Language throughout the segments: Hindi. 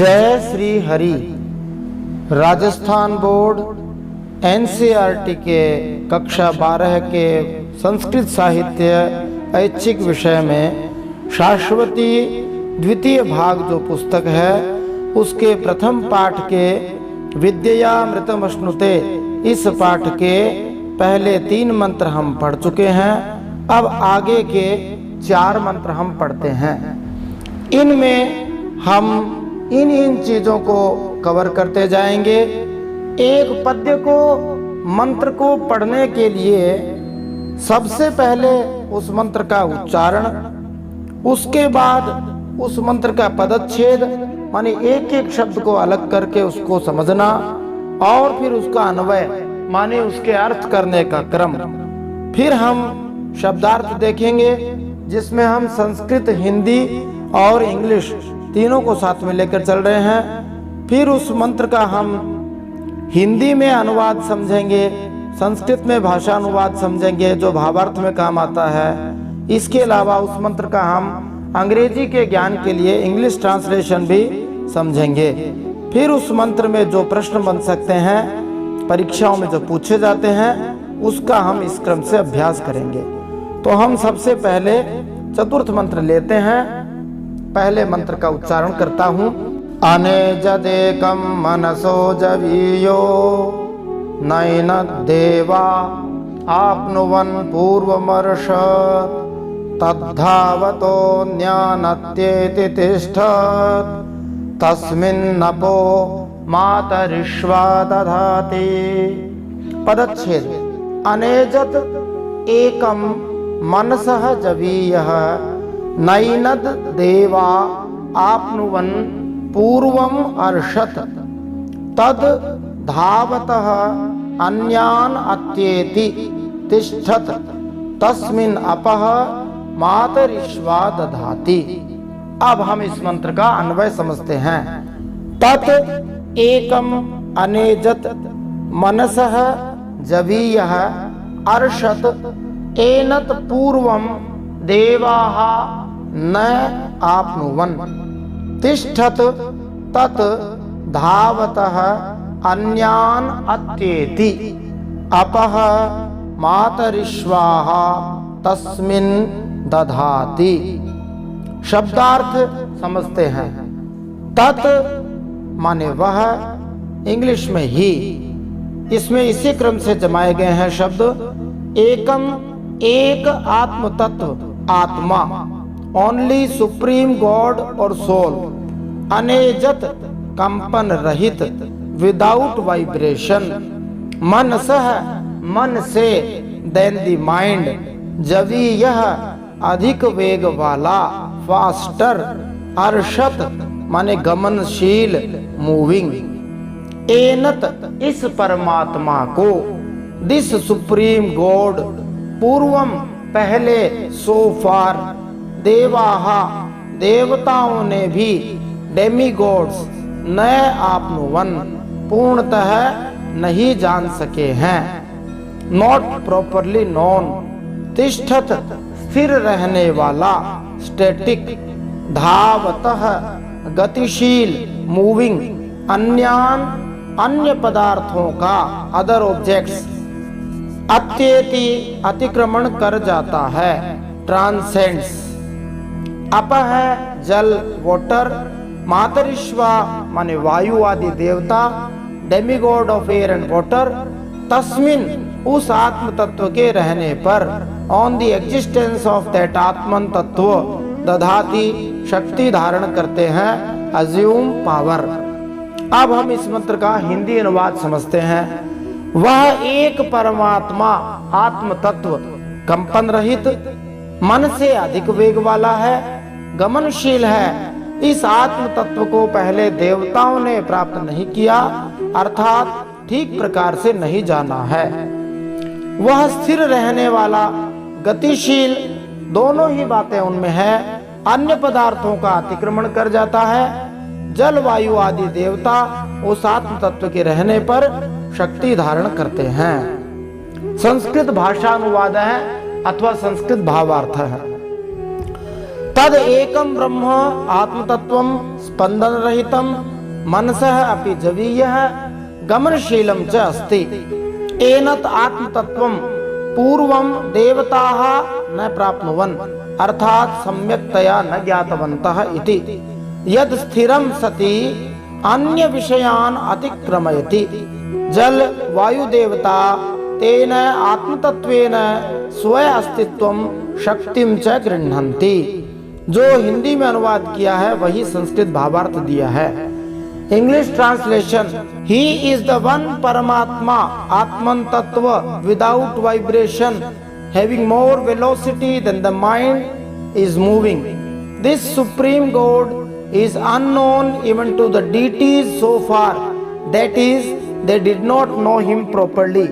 जय श्री हरि। राजस्थान बोर्ड एनसीईआरटी के कक्षा 12 के संस्कृत साहित्य ऐच्छिक विषय में शाश्वती द्वितीय भाग जो पुस्तक है उसके प्रथम पाठ के विद्यामृतमश्नुते इस पाठ के पहले 3 मंत्र हम पढ़ चुके हैं। अब आगे के 4 मंत्र हम पढ़ते हैं। इनमें हम इन चीज़ों को कवर करते जाएंगे। एक पद्य को मंत्र को पढ़ने के लिए सबसे पहले उस मंत्र का उच्चारण, उसके बाद उस मंत्र का पदच्छेद माने एक एक शब्द को अलग करके उसको समझना और फिर उसका अन्वय माने उसके अर्थ करने का क्रम। फिर हम शब्दार्थ देखेंगे जिसमें हम संस्कृत, हिंदी और इंग्लिश तीनों को साथ में लेकर चल रहे हैं। फिर उस मंत्र का हम हिंदी में अनुवाद समझेंगे, संस्कृत में भाषा अनुवाद समझेंगे जो भावार्थ में काम आता है। इसके अलावा उस मंत्र का हम अंग्रेजी के ज्ञान के लिए इंग्लिश ट्रांसलेशन भी समझेंगे। फिर उस मंत्र में जो प्रश्न बन सकते हैं, परीक्षाओं में जो पूछे जाते हैं, उसका हम इस क्रम से अभ्यास करेंगे। तो हम सबसे पहले चतुर्थ मंत्र लेते हैं। पहले मंत्र का उच्चारण करता हूँ। अनेजदेकं मनसो जवीयो नैन देवा आप्नुवन् पूर्वमर्ष तद्धावतो ज्ञानत्येति तिष्ठत् तस्मिन्नपो मातरिश्वा दधाति। पदच्छेद। अनेजत एकम मनसः जवीयः नैनद देवा आप्नुवन् पूर्वम अर्षत तद धावतः अन्यान अत्येति तिष्ठत तस्मिन् अपः मातरिश्वा दधाति। अब हम इस मंत्र का अन्वय समझते हैं। तत् एकम अनेजत मनसः जवीयः अर्षत एनत पूर्वम देवाः न आप्नुवन् तिष्ठत तत् धावतः अन्यान अत्येति अपः मातरिश्वाः तस्मिन् दधाति। शब्दार्थ समझते हैं। तत् माने वह, इंग्लिश में ही। इसमें इसी क्रम से जमाए गए हैं शब्द। एकम एक आत्म तत्व, आत्मा, ओनली सुप्रीम गॉड और सोल। अनेजत कंपन रहित, विदाउट वाइब्रेशन। मनसः मन से, देन द माइंड। जवी यह अधिक वेग वाला, फास्टर। अर्षत माने गमनशील, मूविंग। एनत इस परमात्मा को, दिस सुप्रीम गॉड। पूर्वम पहले, सो फार। देवाहा देवताओं ने भी, डेमीगॉड्स न आप्नुवन पूर्णतः नहीं जान सके हैं, नॉट प्रॉपरली नोन। तिष्ठत स्थिर रहने वाला, स्टैटिक। धावतः गतिशील, मूविंग। अन्यान अन्य पदार्थों का, अदर ऑब्जेक्ट्स। अत्येति अतिक्रमण कर जाता है, ट्रांसेंड्स। अप है जल, वाटर। मातरिश्वा माने वायु आदि देवता, demigod of air and water. तस्मिन उस आत्म तत्व के रहने पर, on the existence of that आत्मन तत्व, दधाति शक्ति धारण करते हैं, अज्यूम पावर। अब हम इस मंत्र का हिंदी अनुवाद समझते हैं। वह एक परमात्मा, आत्म तत्व, कंपन रहित, मन से अधिक वेग वाला है, गमनशील है। इस आत्म तत्व को पहले देवताओं ने प्राप्त नहीं किया, अर्थात ठीक प्रकार से नहीं जाना है। वह स्थिर रहने वाला, गतिशील, दोनों ही बातें उनमें है। अन्य पदार्थों का अतिक्रमण कर जाता है। जल, वायु आदि देवता उस आत्म तत्व के रहने पर शक्ति धारण करते हैं। संस्कृत भाषा अनुवाद है अथवा संस्कृत भावार्थ है। तद एकम ब्रह्म आत्मतत्वम स्पंदन रहितम मनसः अपि जवीयः गमनशीलम च अस्ति। एनत् आत्मतत्वम पूर्वम देवताः न प्राप्नुवन्, अर्थात सम्यक्तया न ज्ञातवन्तः इति। यद स्थिरम सति अन्य विषयान् अतिक्रमयति। जल वायु देवता तेन आत्मतत्वेन स्वय अस्तित्वम शक्तिम च गृह्णन्ति। जो हिंदी में अनुवाद किया है वही संस्कृत भावार्थ दिया है। English translation, he is the one परमात्मा आत्मन तत्व without vibration having more velocity than the mind is moving. This supreme God is unknown even to the deities so far, that is, they did not know him properly.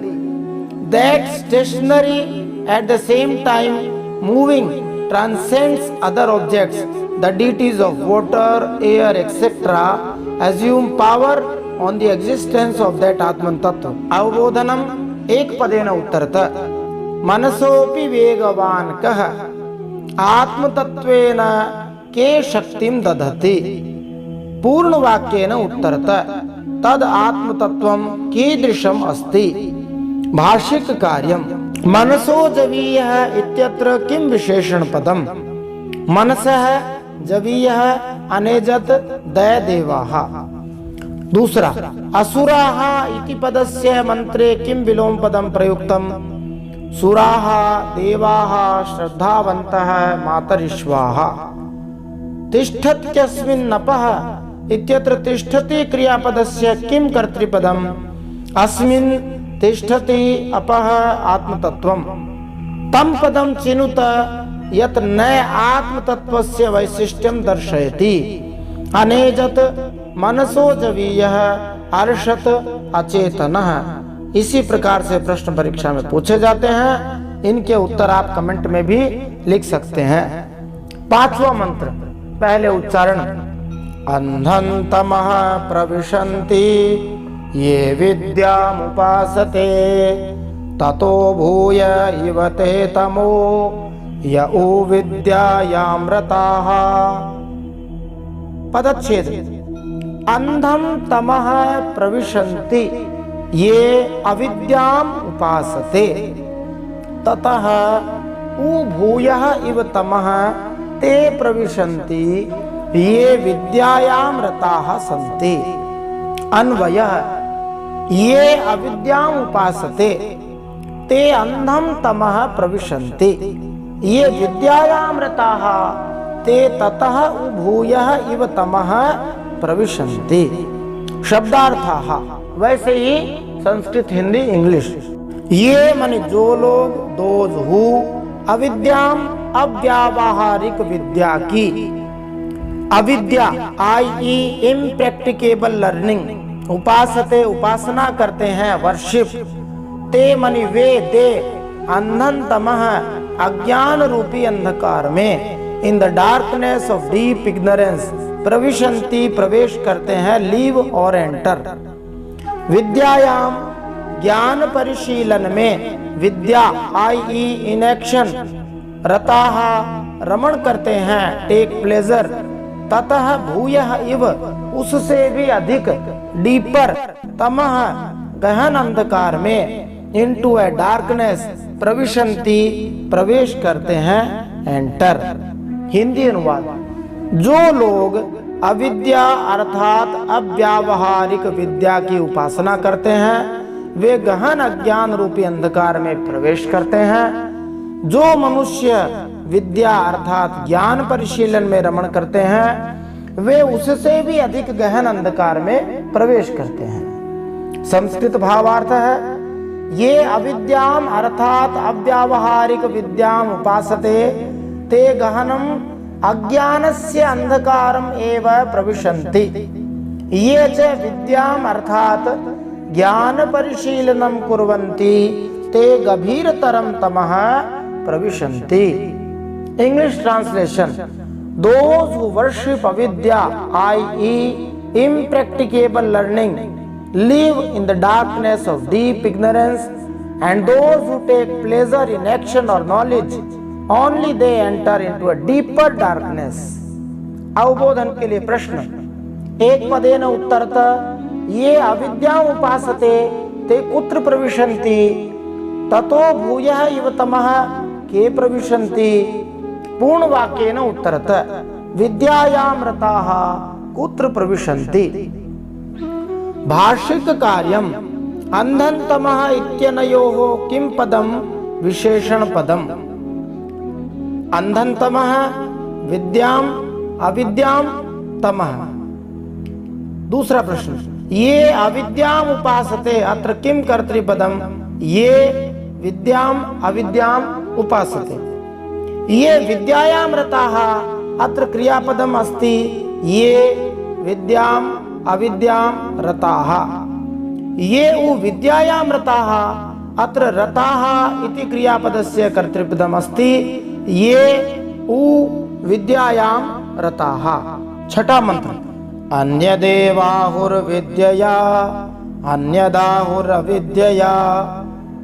That stationary at the same time moving transcends other objects. The deities of water, air, etc. assume power on the existence of that Atman Tattva. Avbodhanam एक पदेन उत्तरत मनसोपि वेगवान कह आत्मतत्वेन के शक्तिम दधति। पूर्ण वाक्येन उत्तरत तद आत्मतत्वम कीदृशम अस्ति। भाष्यिक कार्यम, मनसो जवीयः इत्यत्र किम विशेषण पदम। मनसः जवीयः अनेजत दय देवाः। दूसरा, असुराः इति पदस्य मंत्रे किम विलोम पदम प्रयुक्तम। सुराः देवाः श्रद्धावन्तः मातरिश्वाः। तिष्ठत्यस्मिन्नपः इत्यत्र तिष्ठति क्रियापदस्य किम कर्तृपदम्। अस्मिन् तिष्ठति अपः आत्मतत्वम्। तम पदं चिनुत यत् न आत्मतत्वस्य वैशिष्ट्यं दर्शयति। अनेजत मनसो जवीयः अर्षत अचेतनः। इसी प्रकार से प्रश्न परीक्षा में पूछे जाते हैं। इनके उत्तर आप कमेंट में भी लिख सकते हैं। पांचवा मंत्र, पहले उच्चारण, अंधं तमः प्रविशन्ति ये विद्यामुपासते ततो भूय इव ते तमो य उ विद्यायामृताः। पदच्छेद, अंधं तमः प्रविशन्ति ये अविद्याम उपासते ततः उ भूयः इव तमः ते प्रविशन्ति ये विद्यायां रताः सन्ति। अन्वयः, ये अविद्याम उपासते ते अंधं तमः प्रविशन्ति ये विद्यायां रताः ते ततः उभूयः इव तमः प्रविशन्ति। शब्दार्थाः, वैसे ही संस्कृत, हिंदी, इंग्लिश। ये माने जो लोग, दोज हु, अविद्याम अव्यावहारिक विद्या की, अविद्या i.e. इम्प्रैक्टिकेबल लर्निंग, उपासते उपासना करते हैं, वर्शिप, ते मनि वे दे, अंधन तमः अज्ञान रूपी अंधकार में, in the darkness of deep ignorance, प्रविशन्ति प्रवेश करते हैं, लीव और एंटर। विद्यायाम ज्ञान परिशीलन में, विद्या i.e. इन एक्शन, रताः रमण करते हैं, टेक प्लेजर, ततः भूयः इव उससे भी अधिक, डीपर, तमः गहन अंधकार में, इनटू ए डार्कनेस, प्रविशन्ति प्रवेश करते हैं, एंटर। हिंदी अनुवाद, जो लोग अविद्या अर्थात अव्यावहारिक विद्या की उपासना करते हैं वे गहन अज्ञान रूपी अंधकार में प्रवेश करते हैं। जो मनुष्य विद्या अर्थात ज्ञान परिशीलन में रमण करते हैं वे उससे भी अधिक गहन अंधकार में प्रवेश करते हैं। संस्कृत भावार्थ है, ये अविद्याम अर्थात अव्यावहारिक विद्याम उपासते ते गहनम अज्ञानस्य अंधकारम एव प्रविशन्ति ये च विद्याम अर्थात ज्ञान परिशीलनम कुर्वन्ति ते गभीरतरम तमः प्रविशन्ति। English translation, those who worship avidya, i.e. impracticable learning, live in the darkness of deep ignorance, and those who take pleasure in action or knowledge, only they enter into a deeper darkness. अवबोधन के लिए प्रश्न। एक पदेन उत्तरत ये अविद्याम् उपासते ते कुत्र प्रविशन्ति ततो भूयः इव तमः के प्रविशन्ति। पूर्ण वाक्येन उत्तरत विद्यायां रताः कुत्र प्रविशन्ति। भाष्यिक कार्यम् अंधन्तमः इत्यनयोः किं पदं विशेषण पदम्। अंधन्तमः विद्याम् अविद्याम् तमः। दूसरा प्रश्न, ये अविद्याम् उपासते अत्र किं कर्तृपदम्। ये विद्याम् अविद्याम् उपासते। ये विद्यायां रताः अत्र क्रियापदम् अस्ति। ये विद्याम् अविद्यां रताः। ये उ विद्यायां रताः अत्र रताः इति क्रियापदस्य कर्तृपदम् अस्ति। ये उ विद्यायां रताः। छठा मंत्र, अन्यदेवाहुर्विद्यया अन्यदाहुरविद्यया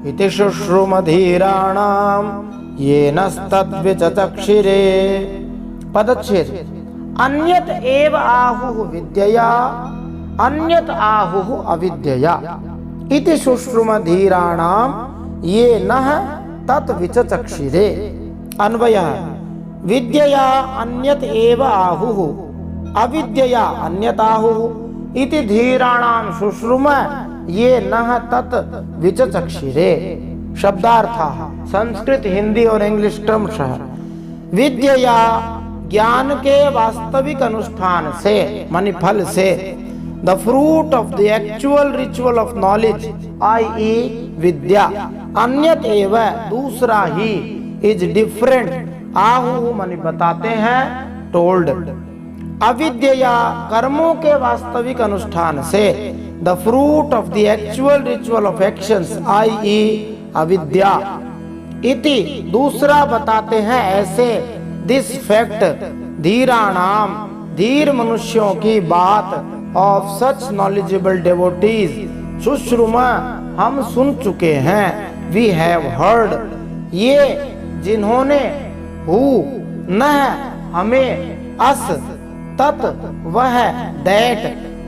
इति शुश्रुमधीराणां येनस्तद्विचक्षिरे। पदच्छेद। अन्यत एव आहुः विद्यया अन्यत आहुः अविद्यया इति शुश्रुमधीराणां येनः तत् विचक्षिरे। अन्वयः विद्यया अन्यत एव आहुः अविद्यया अन्यत आहुः इति धीराणां शुश्रुम येनः तत् विचक्षिरे। शब्दार्थाः संस्कृत, हिंदी और इंग्लिश क्रमशः। विद्यया ज्ञान के वास्तविक अनुष्ठान से मानी फल से, the fruit of the actual ritual of knowledge i.e. विद्या। अन्यत एव दूसरा ही, इज डिफरेंट, आहु मानी बताते हैं, टोल्ड। अविद्या कर्मों के वास्तविक अनुष्ठान से, the fruit of the actual ritual of actions i.e. अविद्या। इति दूसरा बताते हैं ऐसे, दिस फैक्ट धीराणाम धीर मनुष्यों की बात, ऑफ सच नॉलेजेबल डेवोटीज शुश्रुमा हम सुन चुके हैं, वी हैव हर्ड, ये जिन्होंने हु न हमें अस तत् वह दैट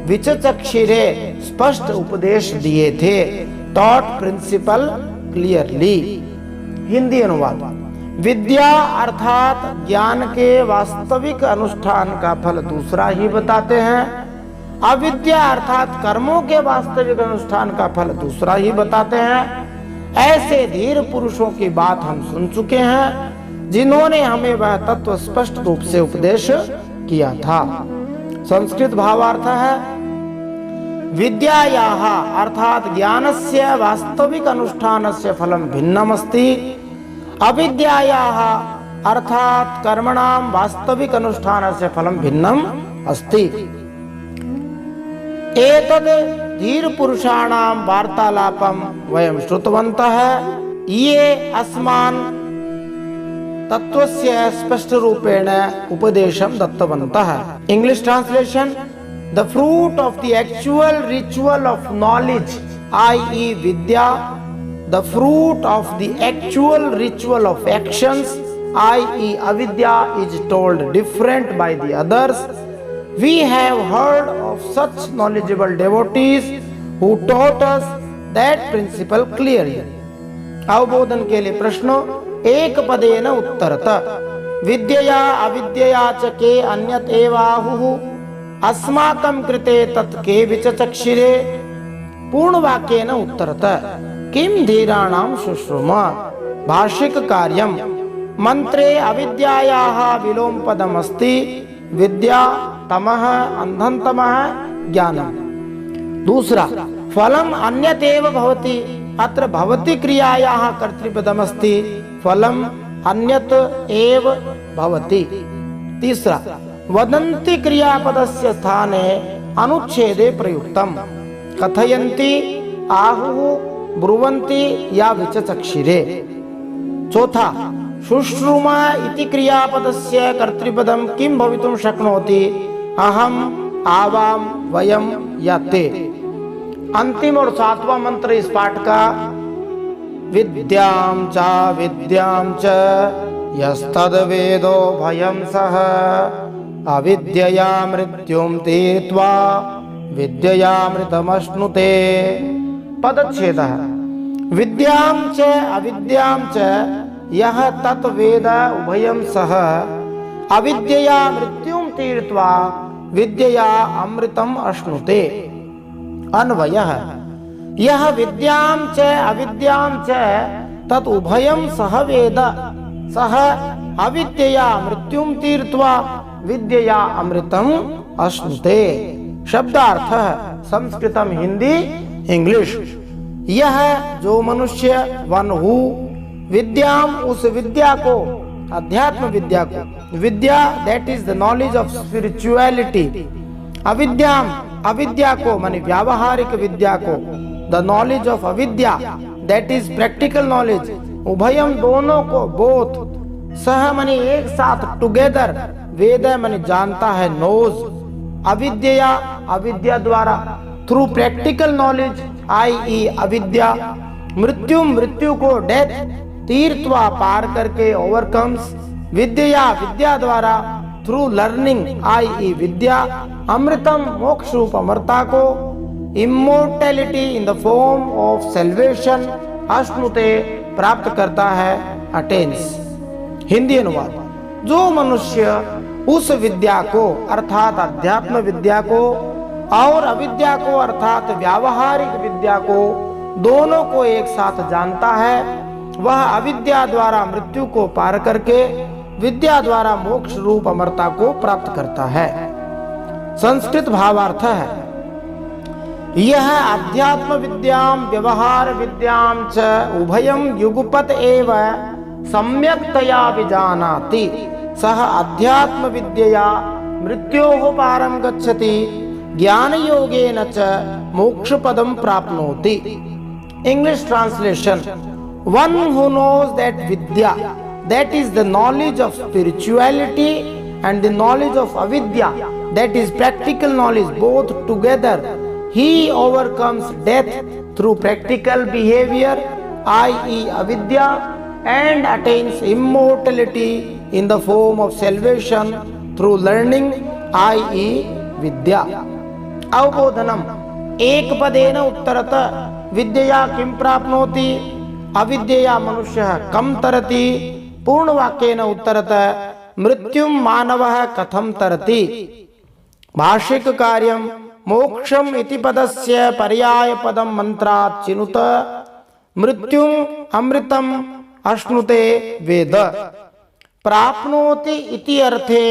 विचक्षिरे स्पष्ट उपदेश दिए थे, टॉट प्रिंसिपल क्लियरली। हिंदी अनुवाद। विद्या अर्थात ज्ञान के वास्तविक अनुष्ठान का फल दूसरा ही बताते हैं। अविद्या अर्थात कर्मों के वास्तविक अनुष्ठान का फल दूसरा ही बताते हैं। ऐसे धीर पुरुषों की बात हम सुन चुके हैं, जिन्होंने हमें वह तत्व स्पष्ट रूप से उपदेश किया था। संस्कृत भावार्थ है, विद्यायाः अर्थात ज्ञानस्य वास्तविक अनुष्ठानस्य फलं भिन्नमस्ति। अविद्यायाः अर्थात कर्मणां वास्तविक अनुष्ठानस्य फलं भिन्नम् अस्ति। एतद् धीर पुरुषाणां वार्तालापं वयं श्रुतवन्तः, ये अस्मान् तत्वस्य स्पष्ट रूपेण उपदेशं दत्तवन्तः। English translation. The fruit of the actual ritual of knowledge i.e. Vidya, the fruit of the actual ritual of actions i.e. अविद्या is told different by the others. We have heard of such knowledgeable devotees who taught us that principle clearly. अवबोधन के लिए प्रश्नों। एक पदेन उत्तरत विद्यया अविद्यया च के अन्यत एव आहुः अस्माकं कृते तत् के विचक्षिरे। पूर्ण वाक्येन उत्तरत किं धीराणां शुश्रुम। भाष्यिक कार्यम् मंत्रे अविद्यायाः विलोम पदमस्ति। विद्या तमः अंधन्तमः ज्ञानम्। दूसरा, फलम् अन्यतेव भवति, अत्र भवति क्रियायाः कर्तृपदमस्ति, फलम् अन्यत एव भवति। तीसरा, वदन्ति क्रियापदस्य स्थाने अनुच्छेदे प्रयुक्तम्, कथयन्ति आहुः ब्रुवन्ति या विचक्षिरे। चौथा, शुश्रुम इति क्रियापदस्य कर्तृपदं किं भवितुं शक्नोति, अहम् आवाम वयम या ते। अंतिम और सातवां मंत्र इस पाठ का, विद्यां च यस्तद्वेदो भयं सः अविद्यया मृत्युं तीर्त्वा विद्ययामृतमश्नुते। पदच्छेदः। विद्यां च अविद्यां च यः तत् वेद उभयं सः अविद्यया मृत्युं तीर्त्वा विद्यया अमृतम् अश्नुते। अन्वयः। यः विद्यां च अविद्यां च तत् उभयं सः वेद सः अविद्यया मृत्युं तीर्त्वा विद्यया अमृतम् अश्नुते। शब्दार्थः संस्कृतम हिंदी इंग्लिश। यह जो मनुष्य वन हु विद्याम उस विद्या को, अध्यात्म विद्या को, विद्या that is the knowledge of spirituality, अविद्याम अविद्या को माने व्यावहारिक विद्या को, the knowledge of avidya that is practical knowledge, उभयम दोनों को, बोथ, सह माने एक साथ, टुगेदर, वेद माने जानता है, नोज, अविद्या अविद्या द्वारा, थ्रू प्रैक्टिकल नॉलेज i.e. अविद्या, मृत्यु मृत्यु को, डेथ, तीर्त्वा पार करके, ओवरकम्स, विद्या विद्या द्वारा, थ्रू लर्निंग i.e. विद्या, अमृतम मोक्ष रूप अमरता को, immortality in the form of salvation, अश्नुते प्राप्त करता है, अटेन्स। हिंदी अनुवाद। जो मनुष्य उस विद्या को अर्थात अध्यात्म विद्या को और अविद्या को अर्थात व्यावहारिक विद्या को, दोनों को एक साथ जानता है, वह अविद्या द्वारा मृत्यु को पार करके विद्या द्वारा मोक्ष रूप अमरता को प्राप्त करता है। संस्कृत भावार्थ है। यह अध्यात्म विद्याम व्यवहार विद्याम च उभयम युगपत एव सम्यक्तया विजानाति सह अध्यात्म विद्यया मृत्योः पारं गच्छति ज्ञान योगेन च मोक्ष पदम प्राप्नोति। English translation. One who knows that vidya that is the knowledge of spirituality and the knowledge of avidya that is practical knowledge, both together, he overcomes death through practical behavior i.e. avidya and attains immortality in the form of salvation through learning i.e. vidya। अवबोधनम। एक पदेन उत्तरत विद्यया किं प्राप्नोति अविद्यया मनुष्यः कम तरति। पूर्ण वाक्येन उत्तरत मृत्युं मानवः कथं तरति। भाष्यिक कार्यम। मोक्षम इति पदस्य पर्याय पदम मंत्रात् चिनुत मृत्युं अमृतम अश्नुते वेद। प्राप्नोति इति अर्थे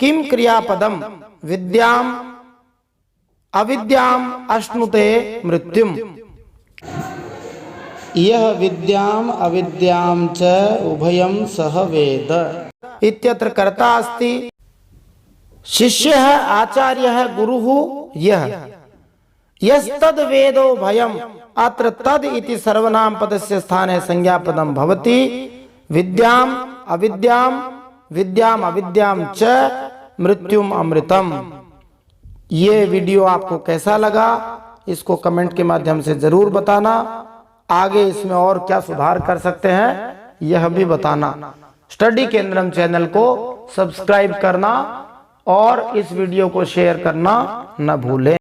किम क्रियापदम विद्याम अविद्याम अश्नुते मृत्युम। यह विद्याम अविद्याम च उभयं सह वेद इत्यत्र कर्ता अस्ति। शिष्यः आचार्यः गुरुः यः। यस्तद् वेदो भयम् अत्र तद् इति सर्वनाम पदस्य स्थाने संज्ञापदं भवति। विद्याम् अविद्याम् विद्याम् अविद्याम् च मृत्युम अमृतम। ये वीडियो आपको कैसा लगा इसको कमेंट के माध्यम से जरूर बताना। आगे इसमें और क्या सुधार कर सकते हैं यह भी बताना। स्टडी केंद्रम चैनल को सब्सक्राइब करना और इस वीडियो को शेयर करना न भूलें।